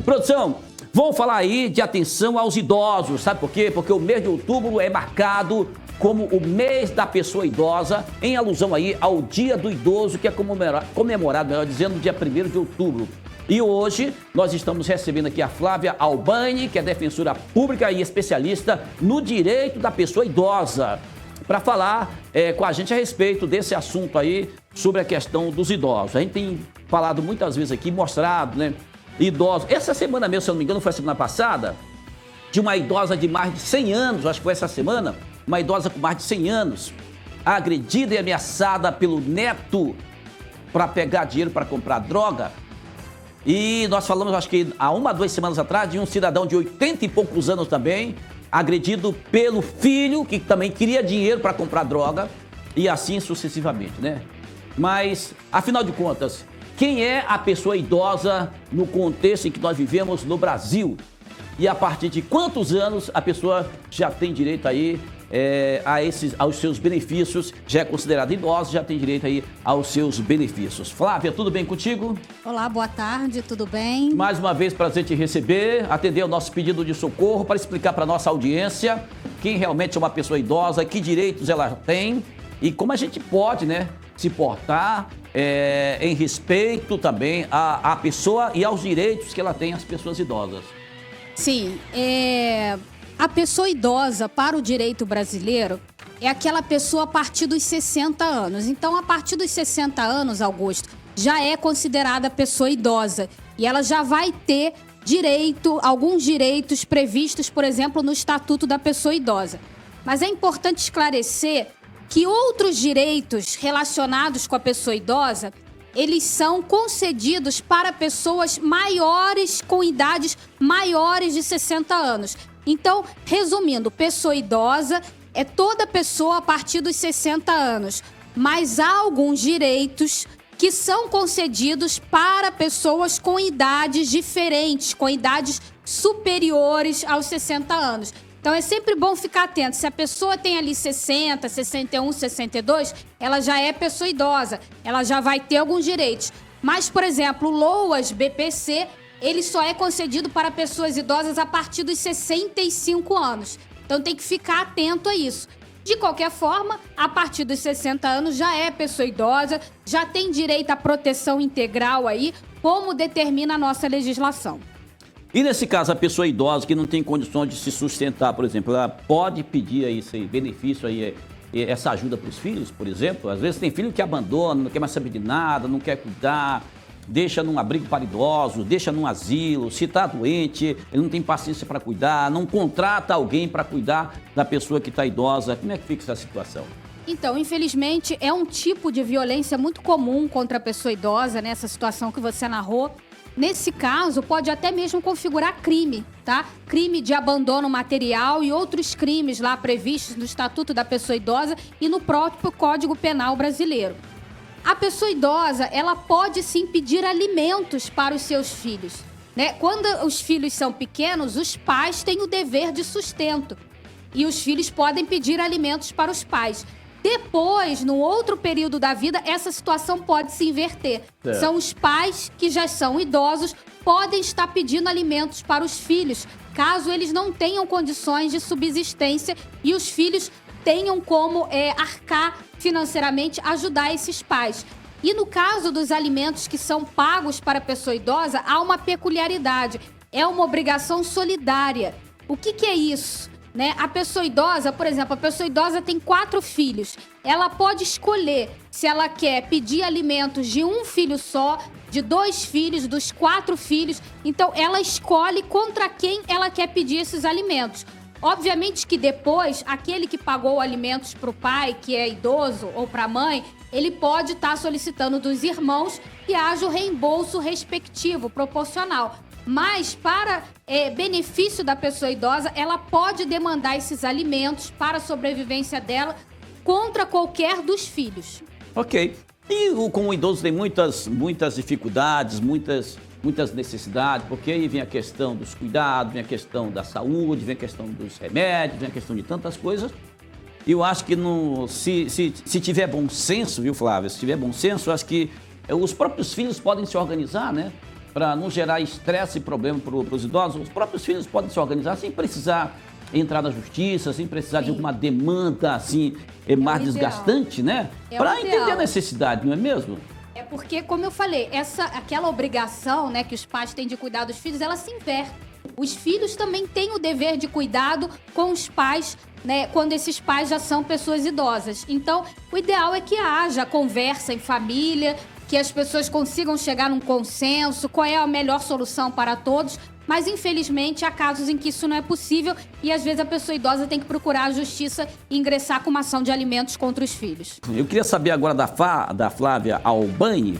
Produção, vamos falar aí de atenção aos idosos, sabe por quê? Porque o mês de outubro é marcado como o mês da pessoa idosa, em alusão aí ao Dia do Idoso, que é comemorado, melhor dizendo, no dia 1º de outubro. E hoje nós estamos recebendo aqui a Flávia Albani, que é defensora pública e especialista no direito da pessoa idosa, para falar com a gente a respeito desse assunto aí, sobre a questão dos idosos. A gente tem falado muitas vezes aqui, mostrado, né, idosos. Essa semana mesmo, se eu não me engano, foi a semana passada, de uma idosa de mais de 100 anos, acho que foi essa semana, uma idosa com mais de 100 anos, agredida e ameaçada pelo neto para pegar dinheiro para comprar droga. E nós falamos, acho que há 1 a 2 semanas atrás, de um cidadão de 80 e poucos anos também, agredido pelo filho, que também queria dinheiro para comprar droga, e assim sucessivamente, né? Mas, afinal de contas, quem é a pessoa idosa no contexto em que nós vivemos no Brasil? E a partir de quantos anos a pessoa já tem direito aí aos seus benefícios, já é considerada idosa, já tem direito aí aos seus benefícios. Flávia, tudo bem contigo? Olá, boa tarde, tudo bem? Mais uma vez, prazer te receber, atender ao nosso pedido de socorro para explicar para a nossa audiência quem realmente é uma pessoa idosa, que direitos ela tem e como a gente pode, né, se portar em respeito também à pessoa e aos direitos que ela tem, as pessoas idosas. Sim, a pessoa idosa para o direito brasileiro é aquela pessoa a partir dos 60 anos. Então, a partir dos 60 anos, Augusto, já é considerada pessoa idosa. E ela já vai ter alguns direitos previstos, por exemplo, no Estatuto da Pessoa Idosa. Mas é importante esclarecer que outros direitos relacionados com a pessoa idosa, eles são concedidos para pessoas maiores, com idades maiores de 60 anos. Então, resumindo, pessoa idosa é toda pessoa a partir dos 60 anos. Mas há alguns direitos que são concedidos para pessoas com idades diferentes, com idades superiores aos 60 anos. Então, é sempre bom ficar atento. Se a pessoa tem ali 60, 61, 62, ela já é pessoa idosa. Ela já vai ter alguns direitos. Mas, por exemplo, o LOAS, BPC, ele só é concedido para pessoas idosas a partir dos 65 anos. Então, tem que ficar atento a isso. De qualquer forma, a partir dos 60 anos já é pessoa idosa, já tem direito à proteção integral aí, como determina a nossa legislação. E nesse caso, a pessoa idosa que não tem condições de se sustentar, por exemplo, ela pode pedir aí esse benefício aí, essa ajuda para os filhos, por exemplo? Às vezes tem filho que abandona, não quer mais saber de nada, não quer cuidar, deixa num abrigo para idosos, deixa num asilo, se está doente, ele não tem paciência para cuidar, não contrata alguém para cuidar da pessoa que está idosa. Como é que fica essa situação? Então, infelizmente, é um tipo de violência muito comum contra a pessoa idosa, né? Essa situação que você narrou. Nesse caso, pode até mesmo configurar crime, tá? Crime de abandono material e outros crimes lá previstos no Estatuto da Pessoa Idosa e no próprio Código Penal brasileiro. A pessoa idosa, ela pode sim pedir alimentos para os seus filhos, né? Quando os filhos são pequenos, os pais têm o dever de sustento e os filhos podem pedir alimentos para os pais. Depois, num outro período da vida, essa situação pode se inverter. São os pais que já são idosos, podem estar pedindo alimentos para os filhos, caso eles não tenham condições de subsistência e os filhos tenham como arcar financeiramente, ajudar esses pais. E no caso dos alimentos que são pagos para a pessoa idosa, há uma peculiaridade. É uma obrigação solidária. O que é isso? Né? A pessoa idosa, por exemplo, a pessoa idosa tem 4 filhos. Ela pode escolher se ela quer pedir alimentos de um filho só, de 2 filhos, dos 4 filhos. Então, ela escolhe contra quem ela quer pedir esses alimentos. Obviamente que depois, aquele que pagou alimentos para o pai, que é idoso, ou para a mãe, ele pode estar solicitando dos irmãos que haja o reembolso respectivo, proporcional. Mas, para benefício da pessoa idosa, ela pode demandar esses alimentos para a sobrevivência dela contra qualquer dos filhos. Ok. E com o idoso tem muitas dificuldades, muitas necessidades, porque aí vem a questão dos cuidados, vem a questão da saúde, vem a questão dos remédios, vem a questão de tantas coisas. E eu acho que se tiver bom senso, viu, Flávia? Se tiver bom senso, eu acho que os próprios filhos podem se organizar, né? para não gerar estresse e problema para os idosos, os próprios filhos podem se organizar sem precisar entrar na justiça, sem precisar de alguma demanda assim mais desgastante, né? Para entender a necessidade, não é mesmo? É porque, como eu falei, aquela obrigação, né, que os pais têm de cuidar dos filhos, ela se inverte. Os filhos também têm o dever de cuidado com os pais, né, quando esses pais já são pessoas idosas. Então, o ideal é que haja conversa em família, que as pessoas consigam chegar num consenso, qual é a melhor solução para todos. Mas, infelizmente, há casos em que isso não é possível e, às vezes, a pessoa idosa tem que procurar a justiça e ingressar com uma ação de alimentos contra os filhos. Eu queria saber agora da Flávia Albani.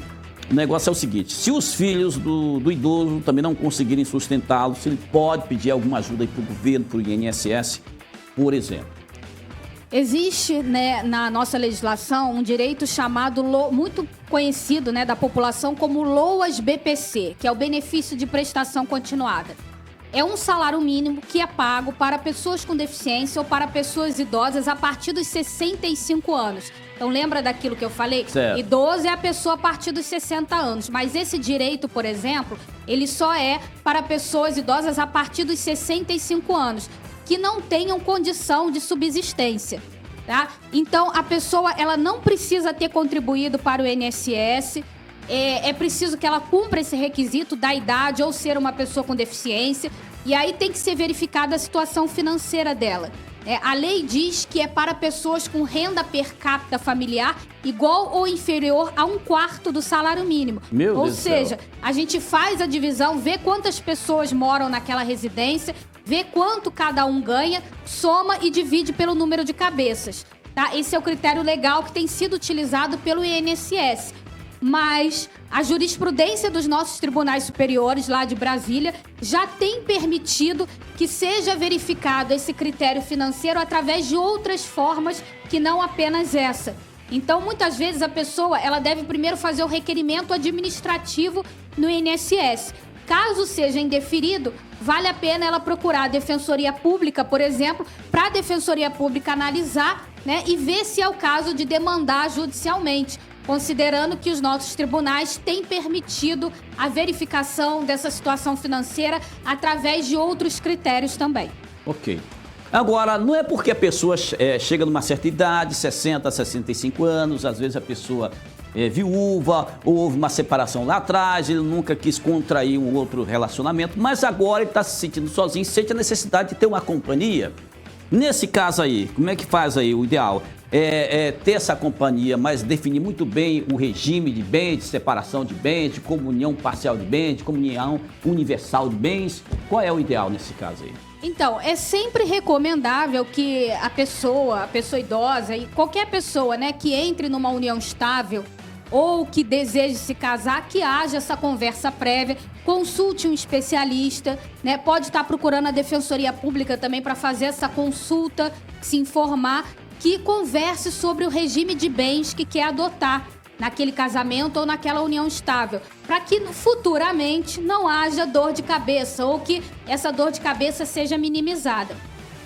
O negócio é o seguinte: se os filhos do idoso também não conseguirem sustentá-lo, se ele pode pedir alguma ajuda aí para o governo, para o INSS, por exemplo. Existe, né, na nossa legislação um direito chamado, muito conhecido, né, da população como LOAS-BPC, que é o benefício de prestação continuada. É um salário mínimo que é pago para pessoas com deficiência ou para pessoas idosas a partir dos 65 anos. Então lembra daquilo que eu falei? Certo. Idoso é a pessoa a partir dos 60 anos. Mas esse direito, por exemplo, ele só é para pessoas idosas a partir dos 65 anos. Que não tenham condição de subsistência, tá? Então, a pessoa, ela não precisa ter contribuído para o INSS, é preciso que ela cumpra esse requisito da idade ou ser uma pessoa com deficiência, e aí tem que ser verificada a situação financeira dela. A lei diz que é para pessoas com renda per capita familiar igual ou inferior a 1/4 do salário mínimo. Meu ou Deus seja, do céu. a gente faz a divisão, vê quantas pessoas moram naquela residência, vê quanto cada um ganha, soma e divide pelo número de cabeças. Tá? Esse é o critério legal que tem sido utilizado pelo INSS. Mas a jurisprudência dos nossos tribunais superiores lá de Brasília já tem permitido que seja verificado esse critério financeiro através de outras formas que não apenas essa. Então, muitas vezes a pessoa ela deve primeiro fazer o requerimento administrativo no INSS. Caso seja indeferido, vale a pena ela procurar a Defensoria Pública, por exemplo, para a Defensoria Pública analisar, né, e ver se é o caso de demandar judicialmente, considerando que os nossos tribunais têm permitido a verificação dessa situação financeira através de outros critérios também. Ok. Agora, não é porque a pessoa chega numa certa idade, 60, 65 anos, às vezes a pessoa é viúva, ou houve uma separação lá atrás, ele nunca quis contrair um outro relacionamento, mas agora ele está se sentindo sozinho, sente a necessidade de ter uma companhia. Nesse caso aí, como é que faz aí o ideal? Ter essa companhia, mas definir muito bem o regime de bens, de separação de bens, de comunhão parcial de bens, de comunhão universal de bens. Qual é o ideal nesse caso aí? Então, é sempre recomendável que a pessoa idosa e qualquer pessoa, né, que entre numa união estável ou que deseje se casar, que haja essa conversa prévia, consulte um especialista, né? Pode estar procurando a Defensoria Pública também para fazer essa consulta, se informar, que converse sobre o regime de bens que quer adotar naquele casamento ou naquela união estável, para que futuramente não haja dor de cabeça ou que essa dor de cabeça seja minimizada.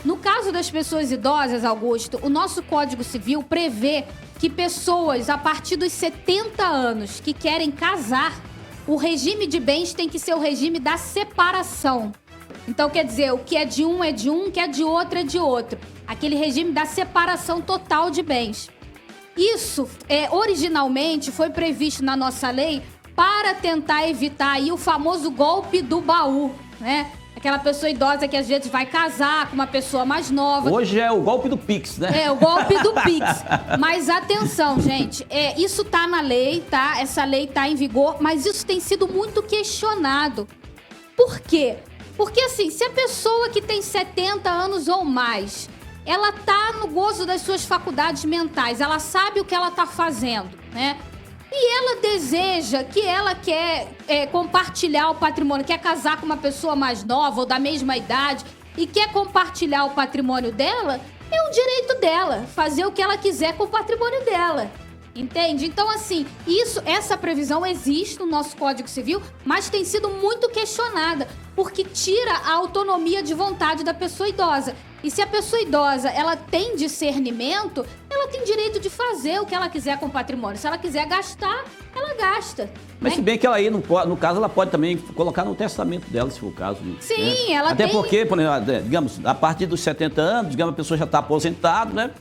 No caso das pessoas idosas, Augusto, o nosso Código Civil prevê que pessoas a partir dos 70 anos que querem casar, o regime de bens tem que ser o regime da separação. Então, quer dizer, o que é de um, o que é de outro é de outro. Aquele regime da separação total de bens. Isso, originalmente, foi previsto na nossa lei para tentar evitar aí o famoso golpe do baú, né? Aquela pessoa idosa que às vezes vai casar com uma pessoa mais nova. Hoje é o golpe do Pix, né? É, o golpe do Pix. Mas atenção, gente, isso tá na lei, tá? Essa lei tá em vigor, mas isso tem sido muito questionado. Por quê? Porque assim, se a pessoa que tem 70 anos ou mais, ela tá no gozo das suas faculdades mentais, ela sabe o que ela tá fazendo, né? E ela deseja, que ela quer compartilhar o patrimônio, quer casar com uma pessoa mais nova ou da mesma idade e quer compartilhar o patrimônio dela, é um direito dela fazer o que ela quiser com o patrimônio dela. Entende? Então, assim, essa previsão existe no nosso Código Civil, mas tem sido muito questionada, porque tira a autonomia de vontade da pessoa idosa. E se a pessoa idosa, ela tem discernimento, ela ela tem direito de fazer o que ela quiser com o patrimônio. Se ela quiser gastar, ela gasta. Mas né? se bem que ela aí, no caso, ela pode também colocar no testamento dela, se for o caso. Sim, né? ela Até tem... porque, por exemplo, digamos, a partir dos 70 anos, digamos, a pessoa já está aposentada, né?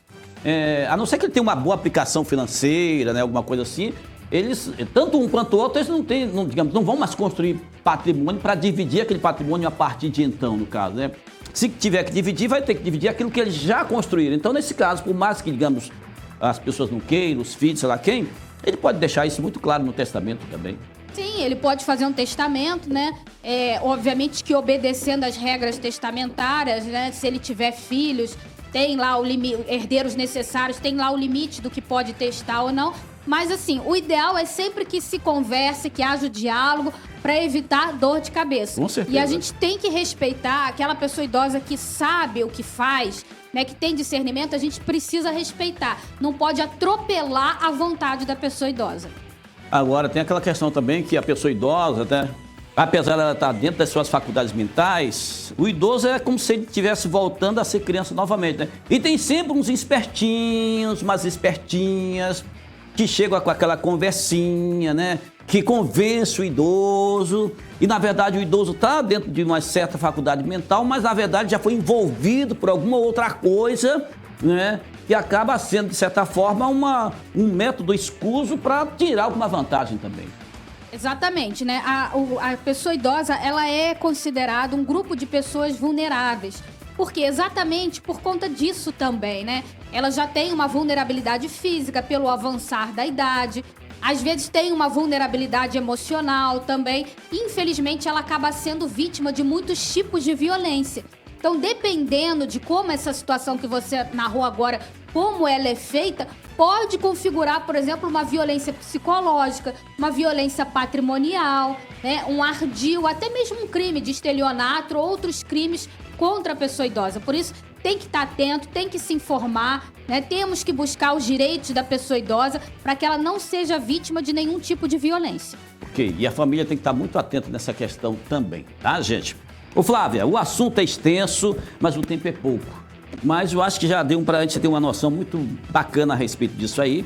A não ser que ele tenha uma boa aplicação financeira, né? Alguma coisa assim, eles, tanto um quanto o outro, eles não vão mais construir patrimônio para dividir aquele patrimônio a partir de então, no caso, né? Se tiver que dividir, vai ter que dividir aquilo que eles já construíram. Então, nesse caso, por mais que, digamos, as pessoas não queiram, os filhos, sei lá quem, ele pode deixar isso muito claro no testamento também. Sim, ele pode fazer um testamento, né? Obviamente que obedecendo às regras testamentárias, né? Se ele tiver filhos, tem lá o limite, herdeiros necessários, tem lá o limite do que pode testar ou não. Mas assim, o ideal é sempre que se converse, que haja o diálogo para evitar dor de cabeça. Com certeza. E a gente tem que respeitar aquela pessoa idosa que sabe o que faz, né, que tem discernimento, a gente precisa respeitar. Não pode atropelar a vontade da pessoa idosa. Agora, tem aquela questão também que a pessoa idosa, né, apesar de ela estar dentro das suas faculdades mentais, o idoso é como se ele estivesse voltando a ser criança novamente, né? E tem sempre uns espertinhos, umas espertinhas, que chegam com aquela conversinha, né? Que convence o idoso. E, na verdade, o idoso está dentro de uma certa faculdade mental, mas, na verdade, já foi envolvido por alguma outra coisa, né? Que acaba sendo, de certa forma, um método escuso para tirar alguma vantagem também. Exatamente, né? A pessoa idosa, ela é considerada um grupo de pessoas vulneráveis. Porque exatamente por conta disso também, né? Ela já tem uma vulnerabilidade física pelo avançar da idade. Às vezes tem uma vulnerabilidade emocional também. Infelizmente, ela acaba sendo vítima de muitos tipos de violência. Então, dependendo de como essa situação que você narrou agora, como ela é feita, pode configurar, por exemplo, uma violência psicológica, uma violência patrimonial, né? Um ardil, até mesmo um crime de estelionato, outros crimes contra a pessoa idosa. Por isso, tem que estar atento, tem que se informar, né? Temos que buscar os direitos da pessoa idosa para que ela não seja vítima de nenhum tipo de violência. Ok, e a família tem que estar muito atenta nessa questão também, tá, gente? Ô, Flávia, o assunto é extenso, mas o tempo é pouco. Mas eu acho que já deu para a gente ter uma noção muito bacana a respeito disso aí,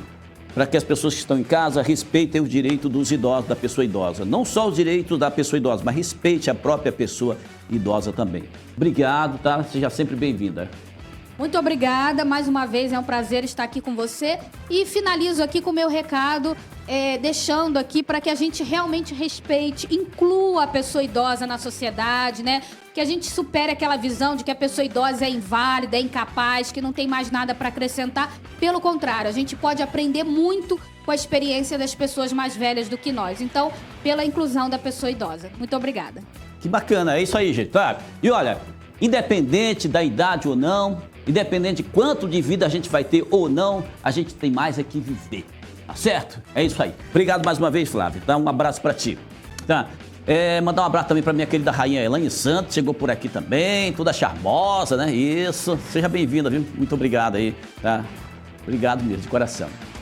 para que as pessoas que estão em casa respeitem os direitos dos idosos, da pessoa idosa. Não só os direitos da pessoa idosa, mas respeite a própria pessoa idosa também. Obrigado, tá? Seja sempre bem-vinda. Muito obrigada, mais uma vez é um prazer estar aqui com você e finalizo aqui com o meu recado, deixando aqui para que a gente realmente respeite, inclua a pessoa idosa na sociedade, né? Que a gente supere aquela visão de que a pessoa idosa é inválida, é incapaz, que não tem mais nada para acrescentar. Pelo contrário, a gente pode aprender muito com a experiência das pessoas mais velhas do que nós. Então, pela inclusão da pessoa idosa. Muito obrigada. Que bacana, é isso aí, gente, tá? E olha, independente da idade ou não, independente de quanto de vida a gente vai ter ou não, a gente tem mais é que viver, tá certo? É isso aí. Obrigado mais uma vez, Flávio, tá? Um abraço pra ti, tá? Mandar um abraço também pra minha querida rainha Elaine Santos, chegou por aqui também, toda charmosa, né? Isso, seja bem-vinda, viu? Muito obrigado aí, tá? Obrigado mesmo, de coração.